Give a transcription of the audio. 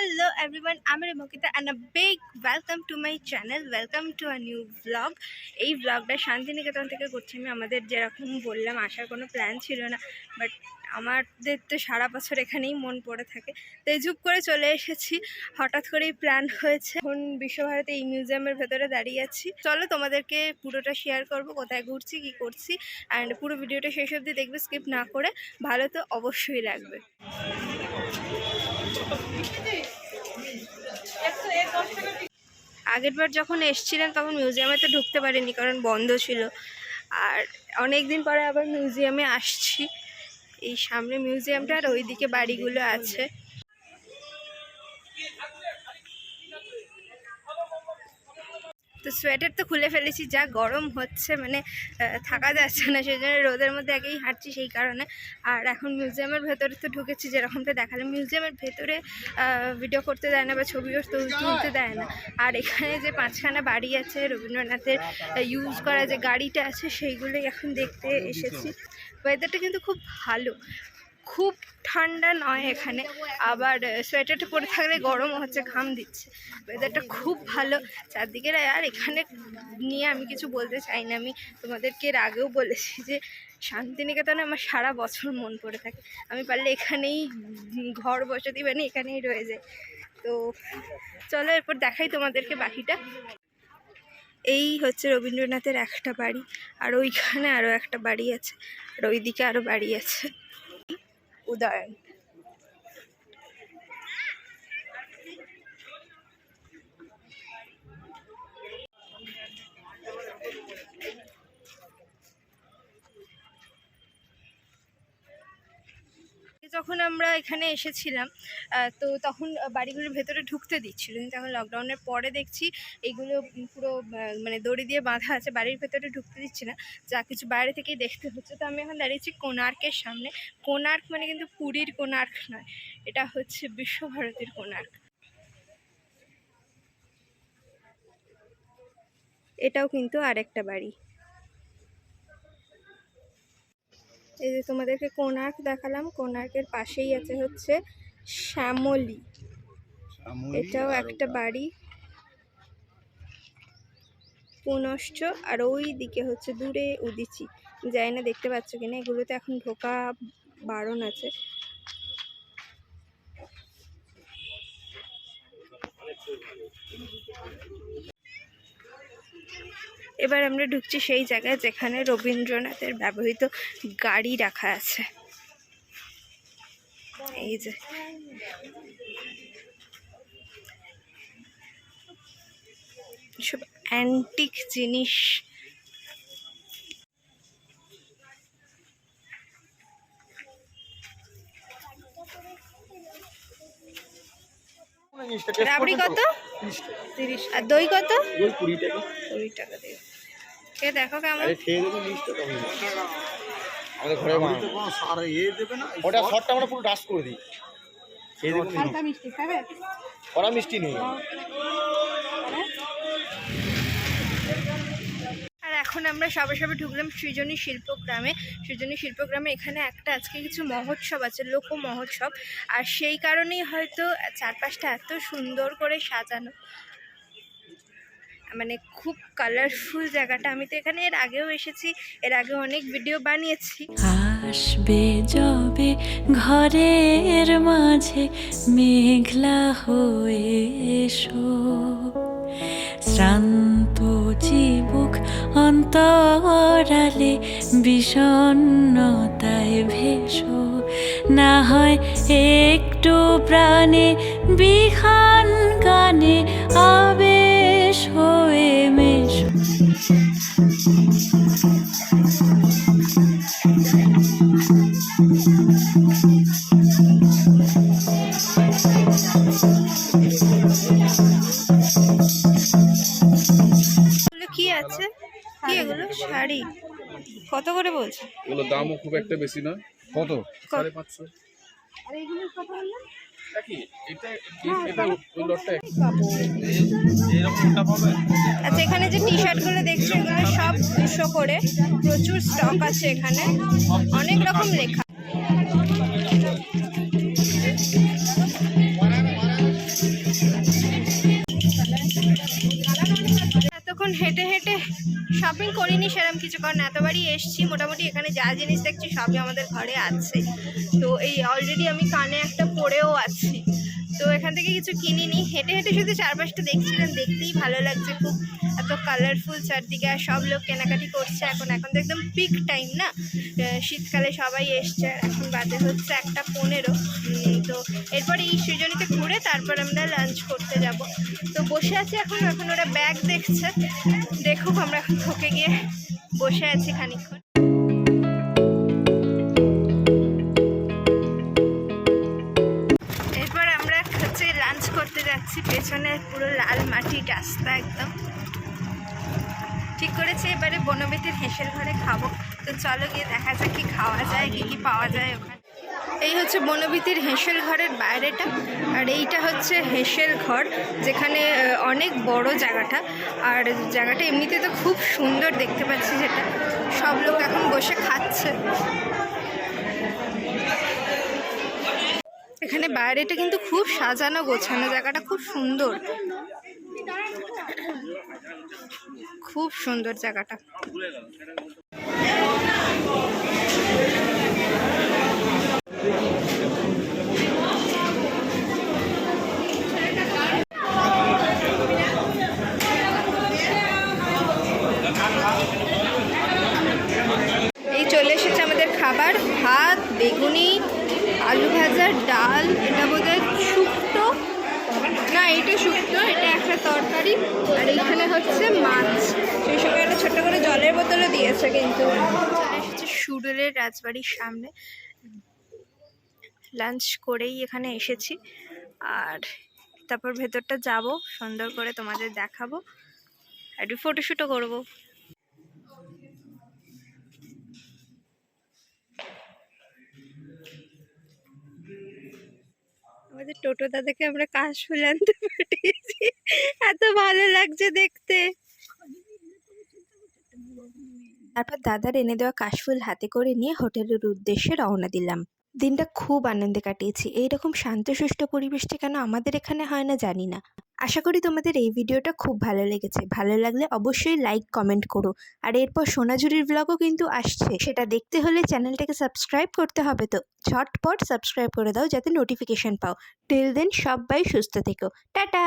Hello everyone, I'm Rimokita and a big welcome to my channel. Welcome to a new vlog. এই vlogটা শান্তিনিকেতন থেকে করছি আমি। আমাদের যেরকম বললাম আসার কোনো প্ল্যান ছিল না, বাট আমাদের তো সারা বছর এখানেই মন পড়ে থাকে, তাই ঝুপ করে চলে এসেছি। হঠাৎ করেই প্ল্যান হয়েছে। এখন বিশ্বভারতী এই মিউজিয়ামের ভেতরে দাঁড়িয়ে আছি। চলো তোমাদেরকে পুরোটা শেয়ার করব, কোথায় ঘুরছি কি করছি, অ্যান্ড পুরো ভিডিওটা শেষ অবধি দেখবে, স্কিপ না করে। ভালো তো অবশ্যই লাগবে। আগেরবার যখন এসেছিলাম তখন মিউজিয়ামে তো ঢুকতে পারিনি, কারণ বন্ধ ছিল। আর অনেক দিন পরে আবার মিউজিয়ামে আসছি। এই সামনে মিউজিয়ামটা আর ওইদিকে বাড়িগুলো আছে। তো সোয়েটার তো খুলে ফেলেছি, যা গরম হচ্ছে মানে থাকা যাচ্ছে না, সেই জন্য রোদের মধ্যে আগেই হাঁটছি সেই কারণে। আর এখন মিউজিয়ামের ভেতরে তো ঢুকেছি, যেরকমটা দেখালাম। মিউজিয়ামের ভেতরে ভিডিও করতে দেয় না বা ছবিও তুলতে দেয় না। আর এখানে যে 5খানা বাড়ি আছে রবীন্দ্রনাথের ইউজ করা যে গাড়িটা আছে, সেইগুলোই এখন দেখতে এসেছি। ওয়েদারটা কিন্তু খুব ভালো, খুব ঠান্ডা নয় এখানে, আবার সোয়েটারটা পরে থাকলে গরম হচ্ছে, ঘাম দিচ্ছে। ওয়েদারটা খুব ভালো চারদিকে। আর এখানে নিয়ে আমি কিছু বলতে চাই না, আমি তোমাদেরকে এর আগেও বলেছি যে শান্তিনিকেতনে আমার সারা বছর মন পড়ে থাকে। আমি পারলে এখানেই ঘর বসতি বানিয়ে এখানেই রয়ে যাই। তো চলো এরপর দেখাই তোমাদেরকে বাকিটা। এই হচ্ছে রবীন্দ্রনাথের একটা বাড়ি, আর ওইখানে আরও একটা বাড়ি আছে, আর ওইদিকে আরও বাড়ি আছে। উদয়ন। যখন আমরা এখানে এসেছিলাম তো তখন বাড়িগুলোর ভেতরে ঢুকতে দিচ্ছিল, কিন্তু এখন লকডাউনের পরে দেখছি এগুলো পুরো মানে দড়ি দিয়ে বাঁধা আছে, বাড়ির ভেতরে ঢুকতে দিচ্ছে না, যা কিছু বাইরে থেকেই দেখতে হচ্ছে। তো আমি এখন দাঁড়িয়েছি কোণার্কের সামনে। কোণার্ক মানে কিন্তু পুরীর কোণার্ক নয়, এটা হচ্ছে বিশ্বভারতীর কোণার্ক। এটাও কিন্তু আরেকটা বাড়ি। এই যে তোমাদেরকে কোণার্ক দেখালাম, কোণার্কের পাশেই আছে হচ্ছে শ্যামলী, এটাও একটা বাড়ি পুনশ্চ। আর ওই দিকে হচ্ছে দূরে উদিচি, যাই না দেখতে পাচ্ছ কিনা, এগুলোতে এখন ঢোকা বারণ আছে। এবার আমরা ঢুকছি সেই জায়গায় যেখানে রবীন্দ্রনাথের ব্যবহৃত গাড়ি রাখা আছে। এই যে সব অ্যান্টিক জিনিস। রাবড়ি কত? 30। আর দই কত? 20 টাকা। 20 টাকা দিয়ে খেয়ে দেখো কেমন। আমাদের ঘরে কোনো সার দেবে না, ওটা শর্টটা আমরা পুরো ডাস্ট করে দিই। হালকা মিষ্টি খাবে? ওরা মিষ্টি নেই। আর এখন আমরা সবে সবে ঢুকলাম সৃজনী শিল্পগ্রামে। সৃজনী শিল্পগ্রামে এখানে একটা আজকে কিছু মহোৎসব আছে, লোক মহোৎসব, আর সেই কারণেই হয়তো চারপাশটা এত সুন্দর করে সাজানো, মানে খুব কালারফুল জায়গাটা। আমি তো এখানে এর আগেও এসেছি, এর আগে অনেক ভিডিও বানিয়েছি। আসবে যবে ঘরের মাঝে মেঘলা হয়ে এসো, শ্রান্ত চিবুক অন্তরালে বিষণ্ণতায় ভেসো, না হয় একটু প্রাণে বিহান গানে আবেশ হয়ে মেশো। কি আছে? কি এগুলো? শাড়ি কত করে বলছে? এগুলো দামও খুব একটা বেশি না। কত? 550। আর এগুলোর কত বললেন? আচ্ছা, এখানে যে টি শার্টগুলো দেখছো এগুলো সব 200 করে, প্রচুর স্টক আছে এখানে, অনেক রকম লেখা। হেঁটে হেঁটে শপিং করিনি সেরকম কিছু, কারণ এতবারই এসছি, মোটামুটি এখানে যা জিনিস দেখছি সবই আমাদের ঘরে আছে। তো এই অলরেডি আমি কানে একটা পরেও আছি, তো এখান থেকে কিছু কিনিনি। হেঁটে হেঁটে শুধু চারপাশটা দেখছিলাম, দেখতেই ভালো লাগছে খুব, এত কালারফুল চারদিকে, আর সব লোক কেনাকাটি করছে এখন। এখন তো একদম পিক টাইম না, শীতকালে সবাই এসছে। এখন বাজে হচ্ছে 1:15। তো এরপরে এই সৃজনীতে ঘুরে তারপর আমরা লাঞ্চ করতে যাব। তো বসে আছি এখন ওরা ব্যাগ দেখছে, দেখুক, আমরা এখন থকে গিয়ে বসে আছি খানিকক্ষণ। এরপর আমরা হচ্ছে লাঞ্চ করতে যাচ্ছি, পেছনে পুরো লাল মাটির রাস্তা একদম। ঠিক করেছি এবারে বনবিতির হেঁসেল ঘরে খাবো। তো চলো গিয়ে দেখা যাক কি খাওয়া যায়, কি কি পাওয়া যায় ওখানে। এই হচ্ছে বনবিতির হেঁসেল ঘরের বাইরেটা, আর এইটা হচ্ছে হেঁসেল ঘর, যেখানে অনেক বড় জায়গাটা। আর জায়গাটা এমনিতে তো খুব সুন্দর দেখতে পাচ্ছি, যেটা সব লোক এখন বসে খাচ্ছে। এখানে বাইরেটা কিন্তু খুব সাজানো গোছানো, জায়গাটা খুব সুন্দর, খুব সুন্দর জায়গাটা। এই চলে এসেছে আমাদের খাবার, ভাত, বেগুনি, আলু ভাজা, ডাল, এটা বোধহয় শুক্তো, না এটা শুক্তো, এটা একটা তরকারি, আর এইখানে হচ্ছে মাছ। সেই সঙ্গে একটা ছোট্ট করে জলের বোতলও দিয়েছে। কিন্তু চলে এসেছে সুডলের রাজবাড়ির সামনে, লাঞ্চ করেই এখানে এসেছি। আর তারপর ভেতরটা যাব, সুন্দর করে তোমাদের দেখাবো, একটু ফটোশ্যুটও করবো। আমাদের টোটো দাদাকে আমরা কাশফুল আনতে পাঠিয়েছি, এত ভালো লাগছে দেখতে। তারপর দাদার এনে দেওয়া কাশফুল হাতে করে নিয়ে হোটেলের উদ্দেশ্যে রওনা দিলাম। দিনটা খুব আনন্দে কাটিয়েছি। এইরকম শান্তশিষ্ট পরিবেশটা কেন আমাদের এখানে হয় না জানি না। আশা করি তোমাদের এই ভিডিওটা খুব ভালো লেগেছে। ভালো লাগলে অবশ্যই লাইক কমেন্ট করো। আর এরপর সোনাঝুরির ব্লগও কিন্তু আসছে, সেটা দেখতে হলে চ্যানেলটাকে সাবস্ক্রাইব করতে হবে। তো ঝটপট সাবস্ক্রাইব করে দাও যাতে নোটিফিকেশন পাও। টিল দেন সবাই সুস্থ থেকো, টাটা।